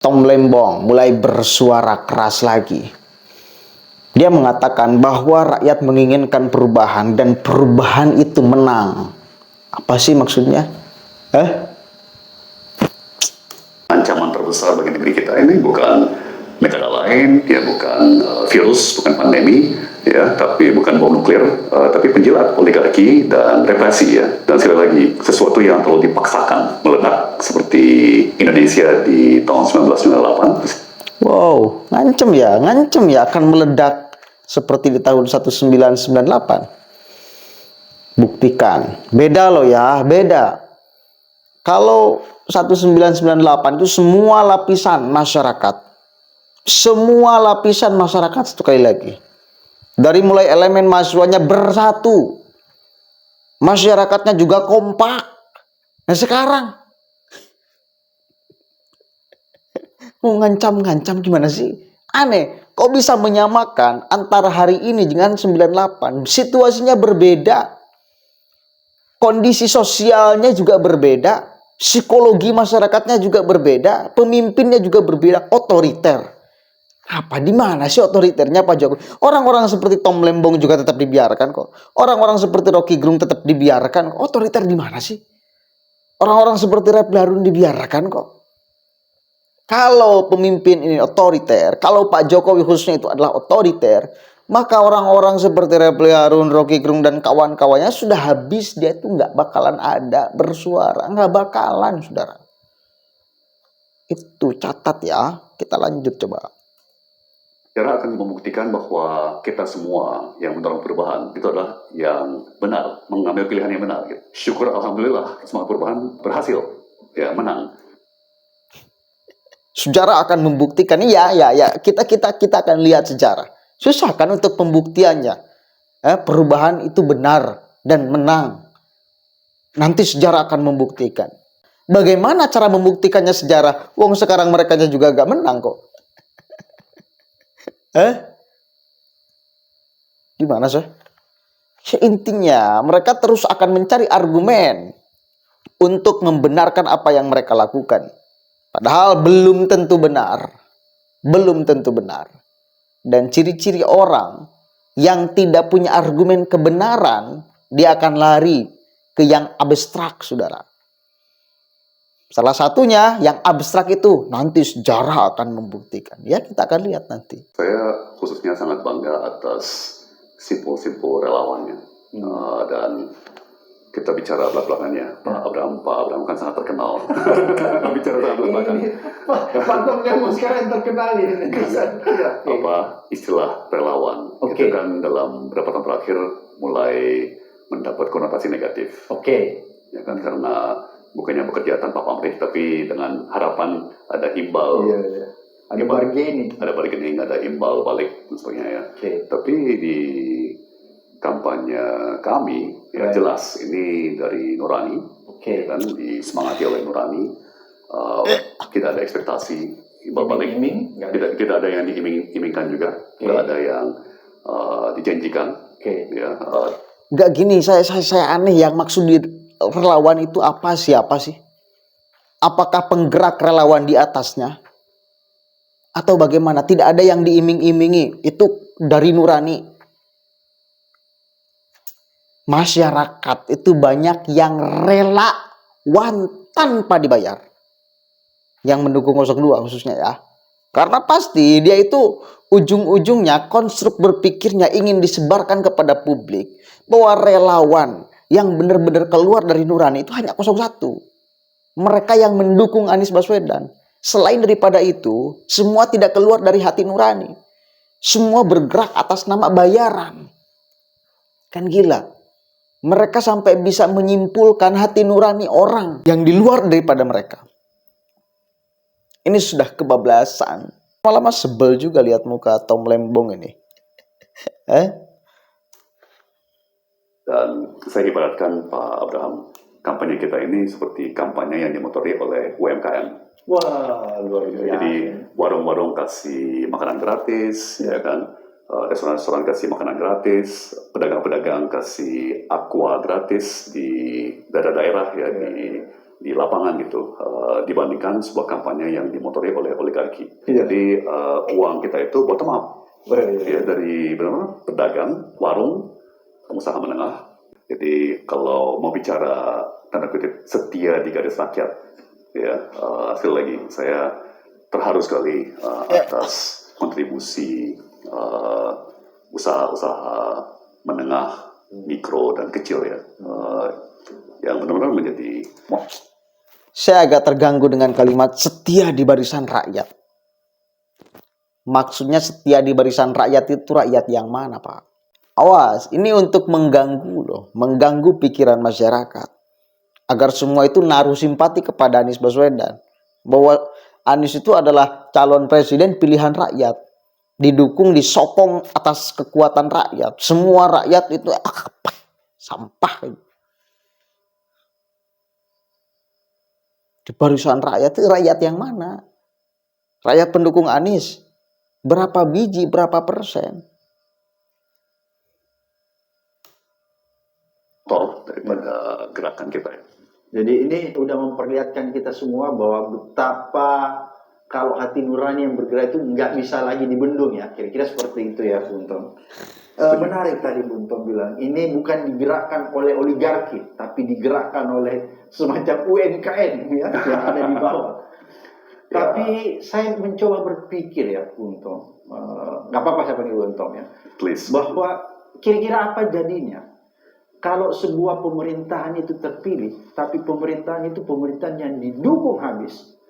Tom Lembong mulai bersuara keras lagi. Dia mengatakan bahwa rakyat menginginkan perubahan dan perubahan itu menang. Apa sih maksudnya? Ancaman terbesar bagi negeri kita ini bukan negara lain, ya bukan virus, bukan pandemi, ya, tapi bukan bom nuklir, tapi penjilat, oligarki dan represi, ya. Dan sekali lagi, sesuatu yang terlalu dipaksakan meledak seperti Indonesia di tahun 1998. Wow, ngancem ya akan meledak seperti di tahun 1998. Buktikan, beda loh ya, beda. Kalau 1998 itu semua lapisan masyarakat sekali lagi. Dari mulai elemen mahasiswanya bersatu, masyarakatnya juga kompak. Nah sekarang mau ngancam gimana sih? Aneh, kok bisa menyamakan antara hari ini dengan 98? Situasinya berbeda. Kondisi sosialnya juga berbeda. Psikologi masyarakatnya juga berbeda. Pemimpinnya juga berbeda. Otoriter. Apa di mana sih otoriternya Pak Jokowi? Orang-orang seperti Tom Lembong juga tetap dibiarkan kok. Orang-orang seperti Rocky Gerung tetap dibiarkan. Otoriter di mana sih? Orang-orang seperti Refly Harun dibiarkan kok. Kalau pemimpin ini otoriter, kalau Pak Jokowi khususnya itu adalah otoriter, maka orang-orang seperti Refly Harun, Rocky Gerung dan kawan-kawannya sudah habis. Dia itu nggak bakalan ada bersuara, nggak bakalan, saudara. Itu catat ya. Kita lanjut coba. Sejarah akan membuktikan bahwa kita semua yang mendorong perubahan itu adalah yang benar, mengambil pilihan yang benar. Syukur alhamdulillah, semangat perubahan berhasil, ya menang. Sejarah akan membuktikan, ya. Kita akan lihat sejarah. Susah kan untuk pembuktiannya. Perubahan itu benar dan menang. Nanti sejarah akan membuktikan. Bagaimana cara membuktikannya sejarah? Wong sekarang mereka juga gak menang kok. Gimana sih? Intinya mereka terus akan mencari argumen untuk membenarkan apa yang mereka lakukan. Padahal belum tentu benar. Belum tentu benar. Dan ciri-ciri orang yang tidak punya argumen kebenaran, dia akan lari ke yang abstrak, saudara. Salah satunya yang abstrak itu nanti sejarah akan membuktikan. Ya, kita akan lihat nanti. Saya khususnya sangat bangga atas simpul-simpul relawannya. Dan kita bicara belakang-belakangnya, Pak Abraham kan sangat terkenal. Bicara sangat belakang. Pak Tom Lembong sekarang terkenal ini. Apa istilah relawan? Itu kan dalam beberapa tahun terakhir mulai mendapat konotasi negatif. Ya kan, karena bukannya bekerja tanpa pamrih, tapi dengan harapan ada imbal. Ada bargaining, ada imbal balik dan sebagainya ya. Tapi di kampanye kami ya jelas ini dari nurani, ya kan, disemangati oleh nurani. Tidak ada ekspektasi imbal balik, tidak ada yang diiming-imingkan juga, tidak ada yang dijanjikan. Nggak gini, saya aneh yang maksud di relawan itu siapa sih? Apakah penggerak relawan di atasnya? Atau bagaimana? Tidak ada yang diiming-imingi. Itu dari nurani. Masyarakat itu banyak yang relawan tanpa dibayar. Yang mendukung 02 khususnya ya. Karena pasti dia itu ujung-ujungnya konstruk berpikirnya ingin disebarkan kepada publik bahwa relawan yang benar-benar keluar dari nurani itu hanya 01. Mereka yang mendukung Anies Baswedan. Selain daripada itu, semua tidak keluar dari hati nurani. Semua bergerak atas nama bayaran. Kan gila. Mereka sampai bisa menyimpulkan hati nurani orang yang di luar daripada mereka. Ini sudah kebablasan. Malah sebel juga lihat muka Tom Lembong ini. Dan saya ibaratkan Pak Abraham, kampanye kita ini seperti kampanye yang dimotori oleh UMKM. Wah, luar biasa. Jadi warung-warung kasih makanan gratis, ya kan? Restoran-restoran kasih makanan gratis, pedagang-pedagang kasih aqua gratis di daerah-daerah ya, di di lapangan gitu, dibandingkan sebuah kampanye yang dimotori oleh oligarki. Iya. Jadi uang kita itu bottom up, ya, dari benar-benar pedagang, warung, pengusaha menengah. Jadi kalau mau bicara tanda kutip setia di garis rakyat, ya, sekali lagi saya terharu sekali atas kontribusi usaha-usaha menengah, mikro dan kecil ya, yang benar-benar menjadi. Saya agak terganggu dengan kalimat setia di barisan rakyat. Maksudnya setia di barisan rakyat itu rakyat yang mana, Pak? Awas, ini untuk mengganggu loh, mengganggu pikiran masyarakat. Agar semua itu naruh simpati kepada Anies Baswedan. Bahwa Anies itu adalah calon presiden pilihan rakyat. Didukung, disokong atas kekuatan rakyat. Semua rakyat itu sampah. Di barisan rakyat itu rakyat yang mana? Rakyat pendukung Anies. Berapa biji, berapa persen? Daripada gerakan kita ya. Jadi ini udah memperlihatkan kita semua bahwa betapa kalau hati nurani yang bergerak itu nggak bisa lagi dibendung ya. Kira-kira seperti itu ya, Buntong. Menarik tadi Buntong bilang, ini bukan digerakkan oleh oligarki, tapi digerakkan oleh semacam UMKM ya, yang ada di bawah. Tapi saya mencoba berpikir ya, Buntong. Nggak apa-apa saya panggil Buntong ya. Please. Bahwa kira-kira apa jadinya kalau sebuah pemerintahan itu terpilih, tapi pemerintahan itu pemerintahan yang didukung habis,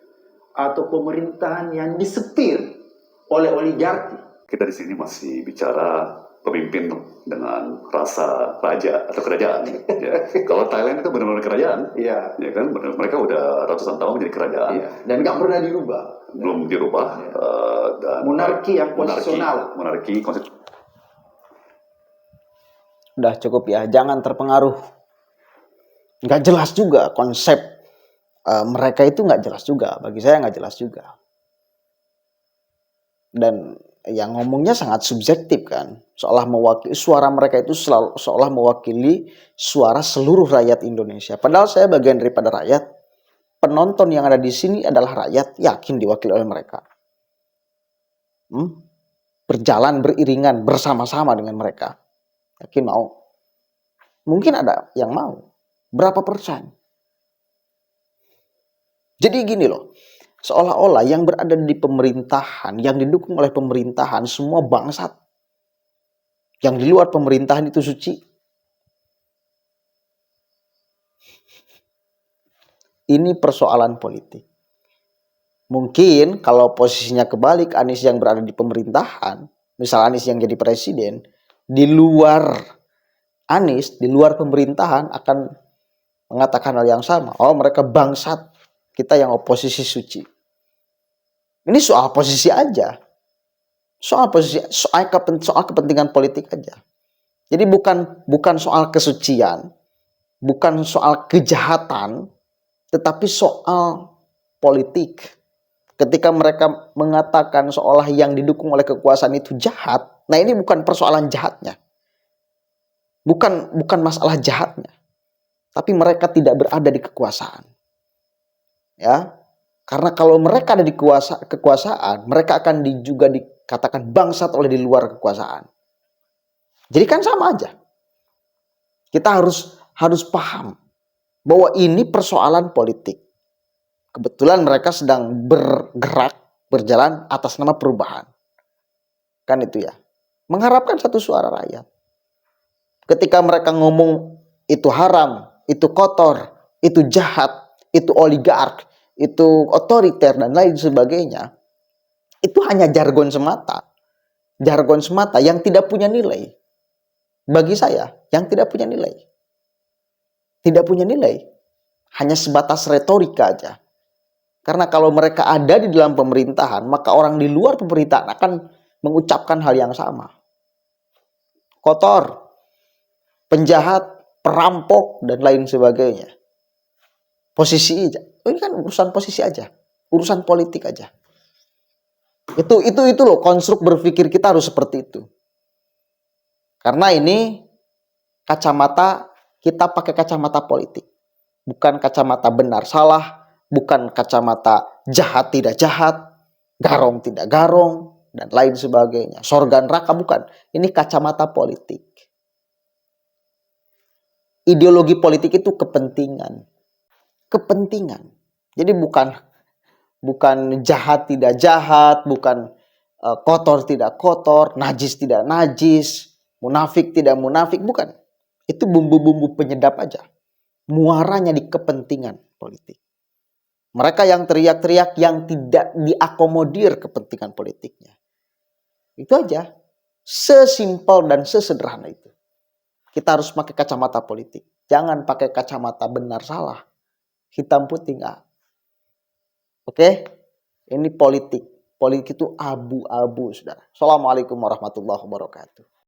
atau pemerintahan yang disetir oleh oligarki. Kita di sini masih bicara pemimpin dengan rasa raja atau kerajaan. Ya. Kalau Thailand itu benar-benar kerajaan, Iya. ya kan? Mereka udah ratusan tahun menjadi kerajaan, Iya. Dan nggak pernah dirubah. belum dirubah. Iya. Dan Monarki yang konstitusional. Monarki konstitusional. Udah cukup ya, jangan terpengaruh. Nggak jelas juga konsep mereka itu, nggak jelas juga. Bagi saya nggak jelas juga. Dan yang ngomongnya sangat subjektif kan. Seolah mewakili, suara mereka itu seolah mewakili suara seluruh rakyat Indonesia. Padahal saya bagian daripada rakyat. Penonton yang ada di sini adalah rakyat, yakin diwakili oleh mereka. Berjalan beriringan bersama-sama dengan mereka. Yakin mau? Mungkin ada yang mau. Berapa persen? Jadi gini loh. Seolah-olah yang berada di pemerintahan, yang didukung oleh pemerintahan, semua bangsat. Yang di luar pemerintahan itu suci. Ini persoalan politik. Mungkin kalau posisinya kebalik, Anies yang berada di pemerintahan, misal Anies yang jadi presiden, di luar Anies, di luar pemerintahan akan mengatakan hal yang sama. Oh, mereka bangsat, kita yang oposisi suci. Ini soal posisi aja. Soal posisi, soal kepentingan politik aja. Jadi bukan soal kesucian, bukan soal kejahatan, tetapi soal politik. Ketika mereka mengatakan seolah yang didukung oleh kekuasaan itu jahat, nah ini bukan persoalan jahatnya. Bukan masalah jahatnya. Tapi mereka tidak berada di kekuasaan. Ya. Karena kalau mereka ada di kekuasaan, mereka akan juga dikatakan bangsat oleh di luar kekuasaan. Jadi kan sama aja. Kita harus paham bahwa ini persoalan politik. Kebetulan mereka sedang bergerak, berjalan atas nama perubahan. Kan itu ya. Mengharapkan satu suara rakyat. Ketika mereka ngomong itu haram, itu kotor, itu jahat, itu oligark, itu otoriter dan lain sebagainya, itu hanya jargon semata. Jargon semata yang tidak punya nilai. Bagi saya, yang tidak punya nilai. Tidak punya nilai. Hanya sebatas retorika aja. Karena kalau mereka ada di dalam pemerintahan, maka orang di luar pemerintahan akan mengucapkan hal yang sama. Kotor, penjahat, perampok, dan lain sebagainya. Posisi aja. Ini kan urusan posisi aja. Urusan politik aja. Itu loh, konstruk berpikir kita harus seperti itu. Karena ini kacamata, kita pakai kacamata politik. Bukan kacamata benar salah, bukan kacamata jahat tidak jahat, garong tidak garong, dan lain sebagainya. Sorga neraka, bukan. Ini kacamata politik. Ideologi politik itu kepentingan. Kepentingan. Jadi bukan jahat tidak jahat, bukan kotor tidak kotor, najis tidak najis, munafik tidak munafik, bukan. Itu bumbu-bumbu penyedap aja. Muaranya di kepentingan politik. Mereka yang teriak-teriak yang tidak diakomodir kepentingan politiknya. Itu aja. Sesimpel dan sesederhana itu. Kita harus pakai kacamata politik. Jangan pakai kacamata benar salah. Hitam putih enggak. Oke? Ini politik. Politik itu abu-abu, saudara. Assalamualaikum warahmatullahi wabarakatuh.